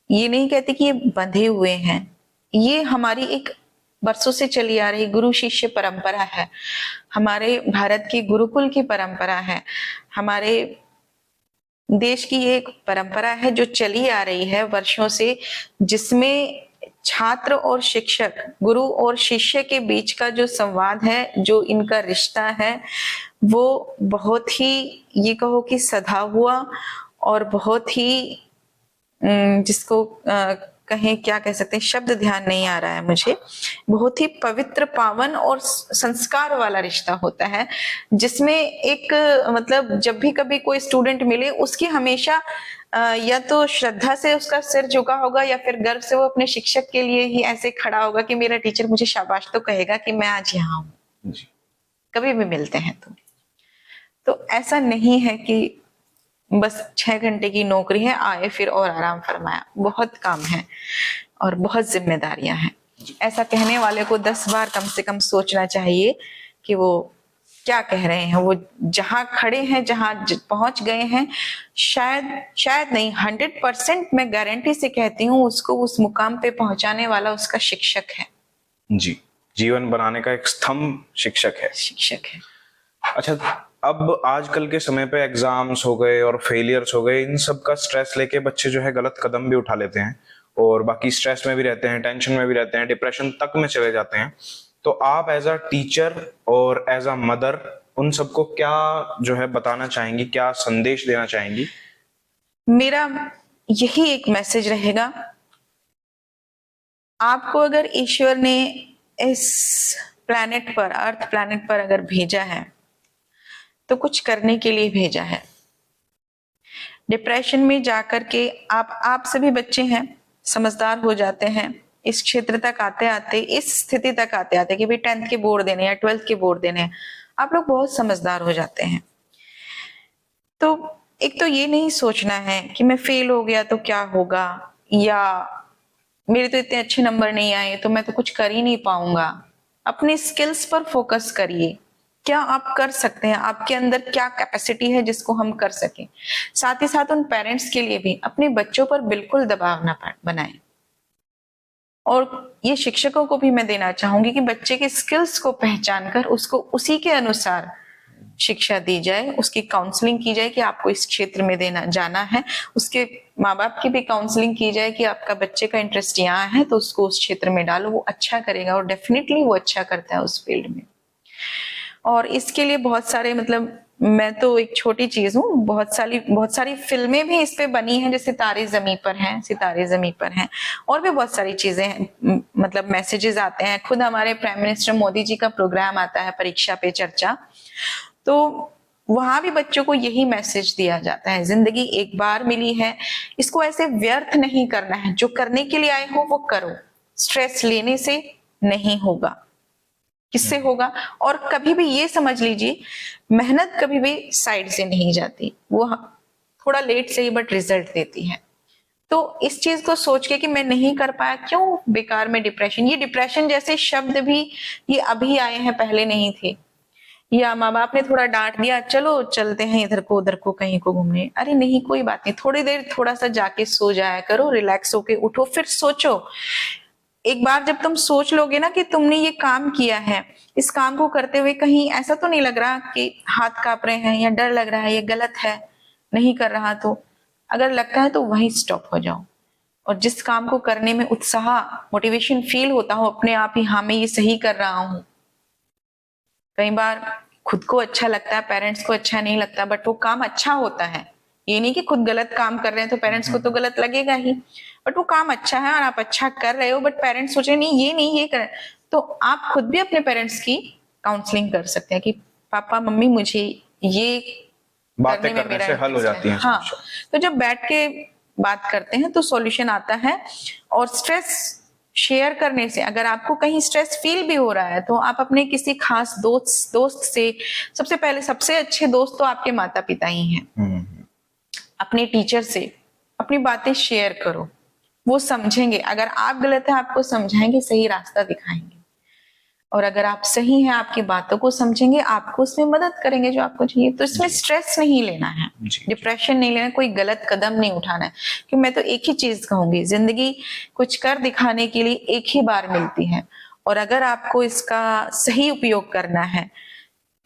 ये नहीं कहते कि ये बंधे हुए हैं, ये हमारी एक बरसों से चली आ रही गुरु शिष्य परंपरा है, हमारे भारत की गुरुकुल की परंपरा है, हमारे देश की एक परंपरा है जो चली आ रही है वर्षों से, जिसमें छात्र और शिक्षक, गुरु और शिष्य के बीच का जो संवाद है, जो इनका रिश्ता है, वो बहुत ही, ये कहो कि सधा हुआ और बहुत ही जिसको कहें, क्या कह सकते हैं, शब्द ध्यान नहीं आ रहा है मुझे, बहुत ही पवित्र, पावन और संस्कार वाला रिश्ता होता है, जिसमें एक मतलब जब भी कभी कोई स्टूडेंट मिले उसकी हमेशा या तो श्रद्धा से उसका सिर झुका होगा या फिर गर्व से वो अपने शिक्षक के लिए ही ऐसे खड़ा होगा कि मेरा टीचर मुझे शाबाश तो कहेगा कि मैं आज यहाँ हूँ, कभी भी मिलते हैं तो ऐसा नहीं है कि बस 6 घंटे की नौकरी है, आए फिर और आराम फरमाया। बहुत काम है और बहुत जिम्मेदारियां हैं। ऐसा कहने वाले को 10 बार कम से कम सोचना चाहिए कि वो क्या कह रहे हैं। वो जहां खड़े हैं, जहां पहुंच गए हैं, शायद नहीं, 100% मैं गारंटी से कहती हूँ, उसको उस मुकाम पे पहुंचाने वाला उसका शिक्षक है। जी, जीवन बनाने का एक स्तंभ शिक्षक है। अच्छा, अब आजकल के समय पे एग्जाम्स हो गए और फेलियर्स हो गए, इन सब का स्ट्रेस लेके बच्चे जो है गलत कदम भी उठा लेते हैं और बाकी स्ट्रेस में भी रहते हैं, टेंशन में भी रहते हैं, डिप्रेशन तक में चले जाते हैं। तो आप एज अ टीचर और एज अ मदर उन सबको क्या जो है बताना चाहेंगी, क्या संदेश देना चाहेंगी? मेरा यही एक मैसेज रहेगा, आपको अगर ईश्वर ने इस प्लैनेट पर, अर्थ प्लैनेट पर अगर भेजा है तो कुछ करने के लिए भेजा है। डिप्रेशन में जाकर के आप सभी बच्चे हैं, समझदार हो जाते हैं, इस क्षेत्र तक आते आते, इस स्थिति तक आते आते कि भाई 10th के बोर्ड देने या 12th के बोर्ड देने हैं, आप लोग बहुत समझदार हो जाते हैं। तो एक तो ये नहीं सोचना है कि मैं फेल हो गया तो क्या होगा, या मेरे तो इतने अच्छे नंबर नहीं आए तो मैं तो कुछ कर ही नहीं पाऊंगा। अपने स्किल्स पर फोकस करिए, क्या आप कर सकते हैं, आपके अंदर क्या कैपेसिटी है जिसको हम कर सकें। साथ ही साथ उन पेरेंट्स के लिए भी अपने बच्चों पर बिल्कुल दबाव ना बनाएं। और ये शिक्षकों को भी मैं देना चाहूंगी कि बच्चे के स्किल्स को पहचान कर उसको उसी के अनुसार शिक्षा दी जाए, उसकी काउंसलिंग की जाए कि आपको इस क्षेत्र में जाना है। उसके माँ बाप की भी काउंसलिंग की जाए कि आपका बच्चे का इंटरेस्ट यहाँ है तो उसको उस क्षेत्र में डालो, वो अच्छा करेगा और डेफिनेटली वो अच्छा करता है उस फील्ड में। और इसके लिए बहुत सारे, मतलब मैं तो एक छोटी चीज हूँ, बहुत सारी फिल्में भी इस पे बनी हैं, जैसे सितारे जमी पर हैं, और भी बहुत सारी चीजें हैं, मतलब मैसेजेस आते हैं। खुद हमारे प्राइम मिनिस्टर मोदी जी का प्रोग्राम आता है परीक्षा पे चर्चा, तो वहां भी बच्चों को यही मैसेज दिया जाता है, जिंदगी एक बार मिली है, इसको ऐसे व्यर्थ नहीं करना है, जो करने के लिए आए हो वो करो, स्ट्रेस लेने से नहीं होगा, किससे होगा। और कभी भी ये समझ लीजिए, मेहनत कभी भी साइड से नहीं जाती, वो थोड़ा लेट से ही बट रिजल्ट देती है। तो इस चीज को सोच के कि मैं नहीं कर पाया, क्यों बेकार में डिप्रेशन, ये डिप्रेशन जैसे शब्द भी ये अभी आए हैं, पहले नहीं थे। या माँ बाप ने थोड़ा डांट दिया, चलो चलते हैं इधर को उधर को कहीं को घूमने, अरे नहीं कोई बात नहीं, थोड़ी देर थोड़ा सा जाके सो जाया करो, रिलैक्स होके उठो, फिर सोचो। एक बार जब तुम सोच लोगे ना कि तुमने ये काम किया है, इस काम को करते हुए कहीं ऐसा तो नहीं लग रहा कि हाथ कांप रहे हैं या डर लग रहा है, ये गलत है, नहीं कर रहा, तो अगर लगता है तो वहीं स्टॉप हो जाओ। और जिस काम को करने में उत्साह, मोटिवेशन फील होता हो अपने आप ही, हाँ मैं ये सही कर रहा हूं, कई बार खुद को अच्छा लगता है, पेरेंट्स को अच्छा नहीं लगता, बट वो काम अच्छा होता है। ये नहीं कि खुद गलत काम कर रहे हैं तो पेरेंट्स को तो गलत लगेगा ही, बट वो काम अच्छा है और आप अच्छा कर रहे हो, बट पेरेंट्स सोचे नहीं ये कर, तो आप खुद भी अपने पेरेंट्स की काउंसलिंग कर सकते हैं कि पापा मम्मी मुझे ये बातें करने से हल हो जाती हैं। हाँ, तो जब बैठ के बात करते हैं तो सॉल्यूशन आता है। और स्ट्रेस शेयर करने से, अगर आपको कहीं स्ट्रेस फील भी हो रहा है तो आप अपने किसी खास दोस्त से, सबसे पहले सबसे अच्छे दोस्त तो आपके माता पिता ही हैं, अपने टीचर से अपनी बातें शेयर करो, वो समझेंगे, अगर आप गलत है आपको समझाएंगे, सही रास्ता दिखाएंगे। और अगर आप सही हैं, आपकी बातों को समझेंगे, आपको उसमें मदद करेंगे जो आपको चाहिए। तो इसमें स्ट्रेस नहीं लेना है, डिप्रेशन नहीं लेना, कोई गलत कदम नहीं उठाना है। क्योंकि मैं तो एक ही चीज कहूंगी, जिंदगी कुछ कर दिखाने के लिए एक ही बार मिलती है, और अगर आपको इसका सही उपयोग करना है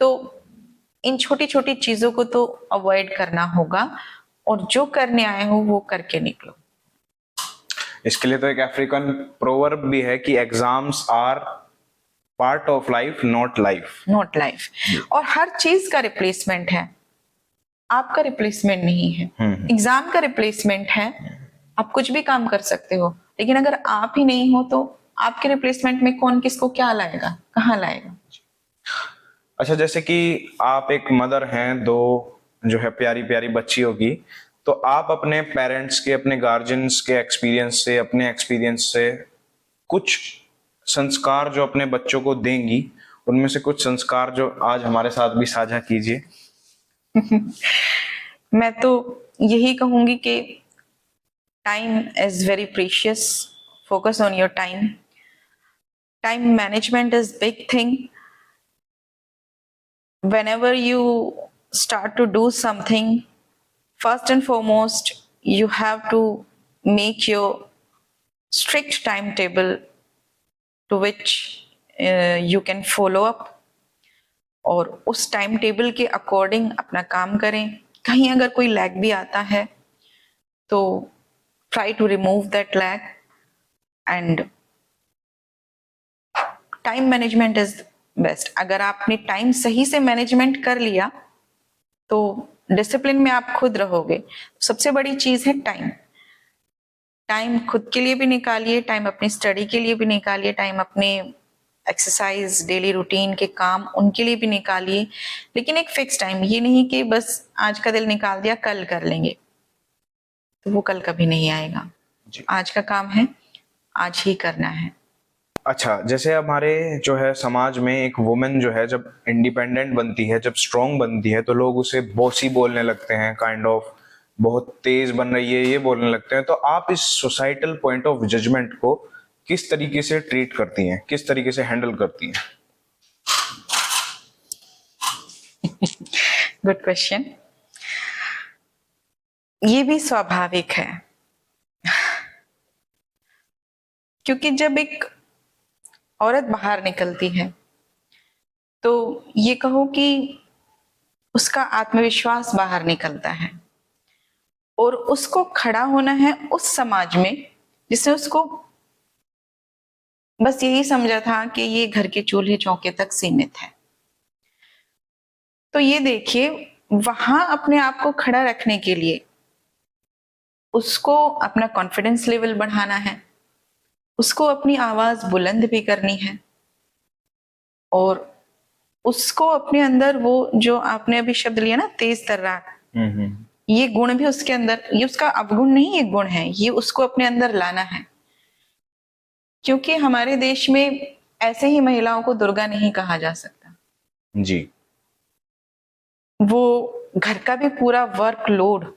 तो इन छोटी छोटी चीजों को तो अवॉइड करना होगा, और जो करने आए हो वो करके निकलो। इसके लिए तो एक अफ्रीकन प्रोवर्ब भी है कि exams are part of life, not life. Not life. और हर चीज का रिप्लेसमेंट है, आपका रिप्लेसमेंट नहीं है। एग्जाम का रिप्लेसमेंट है, आप कुछ भी काम कर सकते हो, लेकिन अगर आप ही नहीं हो तो आपके रिप्लेसमेंट में कौन किसको क्या लाएगा, कहाँ लाएगा। अच्छा, जैसे कि आप एक मदर हैं, दो जो है प्यारी प्यारी बच्चियों की, तो आप अपने पेरेंट्स के, अपने गार्जियंस के एक्सपीरियंस से, अपने एक्सपीरियंस से कुछ संस्कार जो अपने बच्चों को देंगी, उनमें से कुछ संस्कार जो आज हमारे साथ भी साझा कीजिए। मैं तो यही कहूंगी कि time is very precious, focus on your time. Time management is big thing. Whenever you start to do something, first and foremost, you have to make your strict timetable to which you can follow up, और उस time table के according अपना काम करें। कहीं अगर कोई lag भी आता है तो try to remove that lag, and time management is best. अगर आपने टाइम सही से मैनेजमेंट कर लिया तो डिसिप्लिन में आप खुद रहोगे। सबसे बड़ी चीज है टाइम। टाइम खुद के लिए भी निकालिए, टाइम अपनी स्टडी के लिए भी निकालिए, टाइम अपने एक्सरसाइज, डेली रूटीन के काम, उनके लिए भी निकालिए, लेकिन एक फिक्स टाइम। ये नहीं कि बस आज का दिल निकाल दिया कल कर लेंगे, तो वो कल कभी नहीं आएगा। आज का काम है, आज ही करना है। अच्छा, जैसे हमारे जो है समाज में एक वुमेन जो है जब इंडिपेंडेंट बनती है, जब स्ट्रांग बनती है, तो लोग उसे बॉसी बोलने लगते हैं, काइंड ऑफ बहुत तेज बन रही है ये बोलने लगते हैं। तो आप इस सोसाइटल पॉइंट ऑफ जजमेंट को किस तरीके से ट्रीट करती हैं, किस तरीके से हैंडल करती हैं? Good question. ये भी स्वाभाविक है, क्योंकि जब एक औरत बाहर निकलती है तो ये कहो कि उसका आत्मविश्वास बाहर निकलता है, और उसको खड़ा होना है उस समाज में जिसने उसको बस यही समझा था कि ये घर के चूल्हे चौके तक सीमित है। तो ये देखिए, वहां अपने आप को खड़ा रखने के लिए उसको अपना कॉन्फिडेंस लेवल बढ़ाना है, उसको अपनी आवाज बुलंद भी करनी है, और उसको अपने अंदर वो जो आपने अभी शब्द लिया ना, तेज तर्राक, ये गुण भी उसके अंदर, ये उसका अवगुण नहीं, ये गुण है, ये उसको अपने अंदर लाना है। क्योंकि हमारे देश में ऐसे ही महिलाओं को दुर्गा नहीं कहा जा सकता जी। वो घर का भी पूरा वर्कलोड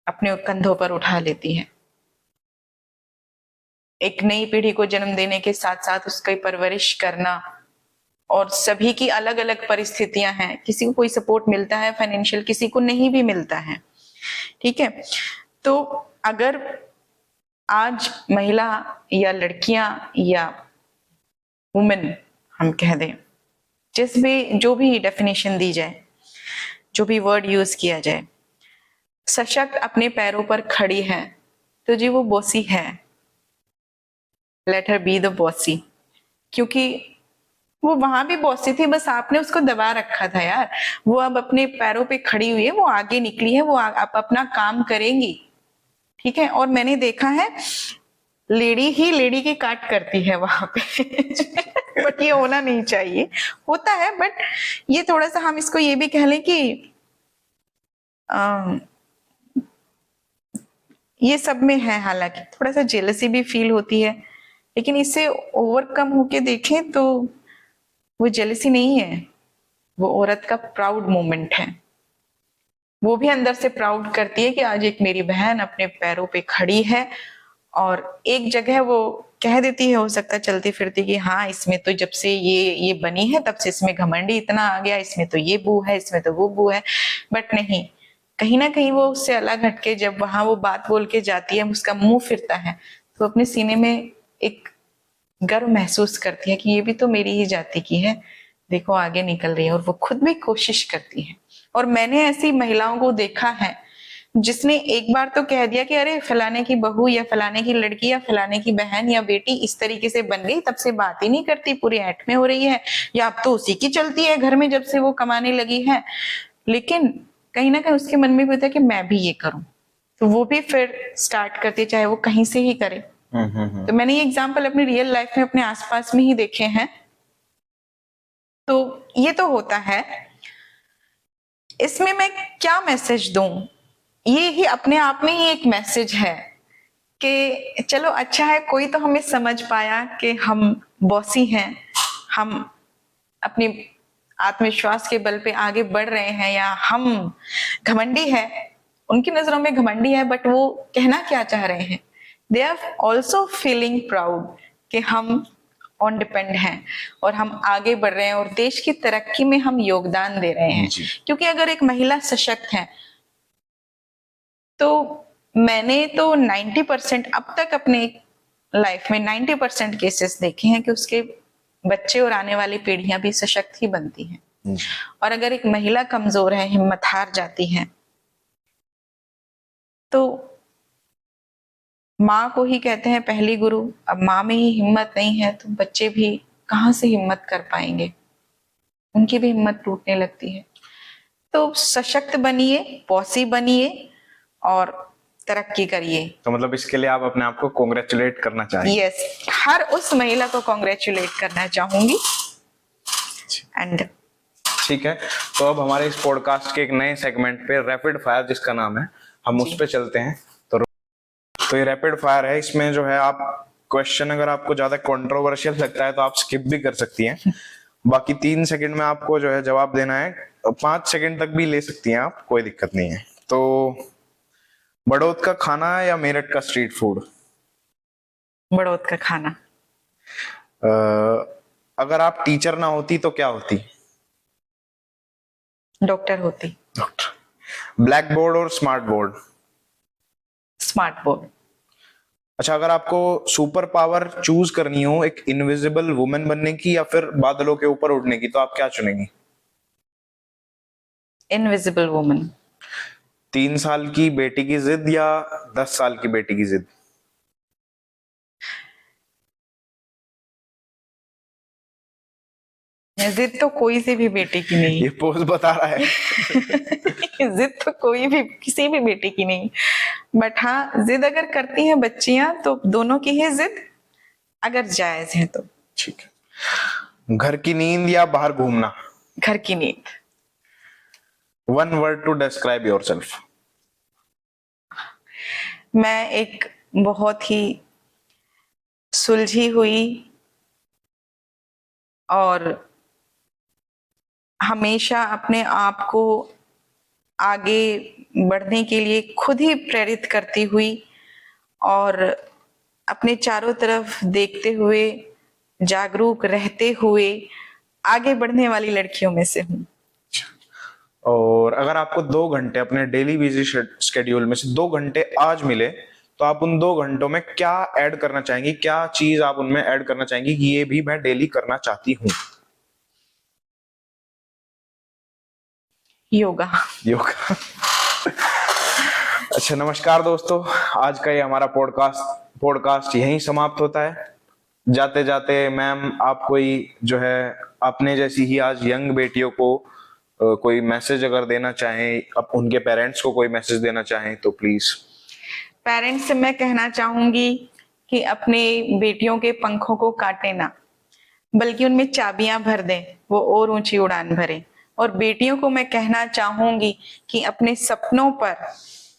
अपने कंधों पर उठा लेती है। एक नई पीढ़ी को जन्म देने के साथ साथ उसकी परवरिश करना, और सभी की अलग अलग परिस्थितियां हैं, किसी को कोई सपोर्ट मिलता है फाइनेंशियल, किसी को नहीं भी मिलता है, ठीक है। तो अगर आज महिला या लड़कियां या वुमेन हम कह दें, जिसमें जो भी डेफिनेशन दी जाए, जो भी वर्ड यूज किया जाए, सशक्त अपने पैरों पर खड़ी है तो जी वो बॉसी है। Let her be the bossy, क्योंकि वो वहां भी बॉसी थी, बस आपने उसको दबा रखा था यार। वो अब अपने पैरों पे खड़ी हुई है, वो आगे निकली है, वो आप अपना काम करेंगी, ठीक है। और मैंने देखा है लेडी ही लेडी की काट करती है वहां पे बट ये होना नहीं चाहिए, होता है, बट ये थोड़ा सा हम इसको ये भी कह लें कि ये सब में है। हालांकि थोड़ा सा जेलसी भी फील होती है, लेकिन इससे ओवरकम होके देखें तो वो जेलसी नहीं है, वो औरत का प्राउड मोमेंट है। वो भी अंदर से प्राउड करती है कि आज एक मेरी बहन अपने पैरों पे खड़ी है, और एक जगह वो कह देती है, हो सकता है चलती फिरती, कि हाँ इसमें तो जब से ये बनी है तब से इसमें घमंडी इतना आ गया, इसमें तो ये बू है, इसमें तो वो बू है। बट नहीं, कहीं ना कहीं वो उससे अलग हटके जब वहां वो बात बोल के जाती है, उसका मुंह फिरता है, तो अपने सीने में एक गर्व महसूस करती है कि ये भी तो मेरी ही जाति की है, देखो आगे निकल रही है, और वो खुद भी कोशिश करती है। और मैंने ऐसी महिलाओं को देखा है जिसने एक बार तो कह दिया कि अरे फलाने की बहू या फलाने की लड़की या फलाने की बहन या बेटी इस तरीके से बन गई, तब से बात ही नहीं करती, पूरी ऐंठ में हो रही है, या अब तो उसी की चलती है घर में जब से वो कमाने लगी है। लेकिन कहीं ना कहीं उसके मन में भी होता है कि मैं भी ये करूं, तो वो भी फिर स्टार्ट करती है, चाहे वो कहीं से ही करे। तो मैंने ये एग्जाम्पल अपनी रियल लाइफ में अपने आसपास में ही देखे हैं। तो ये तो होता है। इसमें मैं क्या मैसेज दूं, ये ही अपने आप में ही एक मैसेज है कि चलो अच्छा है, कोई तो हमें समझ पाया कि हम बॉसी हैं, हम अपने आत्मविश्वास के बल पे आगे बढ़ रहे हैं, या हम घमंडी है, उनकी नजरों में घमंडी है, बट वो कहना क्या चाह रहे हैं, they are also feeling proud कि हम ऑन डिपेंड हैं और हम आगे बढ़ रहे हैं और देश की तरक्की में हम योगदान दे रहे हैं। क्योंकि अगर एक महिला सशक्त है, तो मैंने तो 90% अब तक अपने लाइफ में 90% केसेस देखे हैं कि उसके बच्चे और आने वाली पीढ़ियां भी सशक्त ही बनती हैं। और अगर एक महिला कमजोर है, हिम्मत हार जाती है, तो माँ को ही कहते हैं पहली गुरु। अब माँ में ही हिम्मत नहीं है तो बच्चे भी कहाँ से हिम्मत कर पाएंगे, उनकी भी हिम्मत टूटने लगती है। तो सशक्त बनिए, बॉसी बनिए और तरक्की करिए। तो मतलब इसके लिए आप अपने आप को कॉन्ग्रेचुलेट करना चाहिए। यस, हर उस महिला को कॉन्ग्रेचुलेट करना चाहूंगी। एंड ठीक है, तो अब हमारे इस पॉडकास्ट के एक नए सेगमेंट पे रैपिड फायर जिसका नाम है, हम उस पे चलते हैं। तो ये रैपिड फायर है, इसमें जो है आप क्वेश्चन अगर आपको ज्यादा कंट्रोवर्शियल लगता है तो आप स्किप भी कर सकती हैं। बाकी 3 सेकंड में आपको जो है जवाब देना है, 5 सेकंड तक भी ले सकती हैं आप, कोई दिक्कत नहीं है। तो बड़ौद का खाना या मेरठ का स्ट्रीट फूड? बड़ौद का खाना। अगर आप टीचर ना होती तो क्या होती? डॉक्टर होती। डॉक्टर। ब्लैक बोर्ड और स्मार्ट बोर्ड? Smart board. अच्छा, अगर आपको सुपर पावर चूज करनी हो, एक इनविजिबल वुमन बनने की या फिर बादलों के ऊपर उड़ने की, तो आप क्या चुनेंगी? Invisible woman. 3 साल की बेटी की जिद या 10 साल की बेटी की जिद? जिद तो कोई सी भी बेटी की नहीं। ये पोज बता रहा है। जिद तो कोई भी किसी भी बेटी की नहीं, बट हाँ जिद अगर करती हैं बच्चियां तो दोनों की ही जिद अगर जायज है तो। ठीक है। घर की नींद या बाहर घूमना? घर की नींद। 1 word to describe yourself? मैं एक बहुत ही सुलझी हुई और हमेशा अपने आप को आगे बढ़ने के लिए खुद ही प्रेरित करती हुई और अपने चारों तरफ देखते हुए, जागरूक रहते हुए आगे बढ़ने वाली लड़कियों में से हूँ। और अगर आपको 2 घंटे अपने डेली बिजी शेड्यूल में से 2 घंटे आज मिले, तो आप उन 2 घंटों में क्या ऐड करना चाहेंगी? क्या चीज आप उनमें ऐड करना चाहेंगी कि ये भी मैं डेली करना चाहती हूँ? योगा। योगा। अच्छा, नमस्कार दोस्तों, आज का ये हमारा पॉडकास्ट यहीं समाप्त होता है। जाते जाते मैम, आप कोई जो है अपने जैसी ही आज यंग बेटियों को कोई मैसेज अगर देना चाहें, अब उनके पेरेंट्स को कोई मैसेज देना चाहें तो प्लीज। पेरेंट्स से मैं कहना चाहूंगी कि अपने बेटियों के पंखों को काटे ना, बल्कि उनमें चाबियां भर दें, वो और ऊंची उड़ान भरे। और बेटियों को मैं कहना चाहूंगी कि अपने सपनों पर,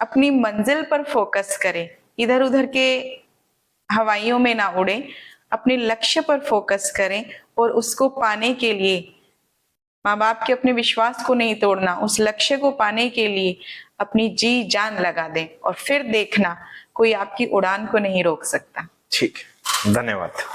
अपनी मंजिल पर फोकस करें, इधर उधर के हवाइयों में ना उड़े, अपने लक्ष्य पर फोकस करें और उसको पाने के लिए माँ बाप के अपने विश्वास को नहीं तोड़ना, उस लक्ष्य को पाने के लिए अपनी जी जान लगा दें और फिर देखना कोई आपकी उड़ान को नहीं रोक सकता। ठीक है, धन्यवाद।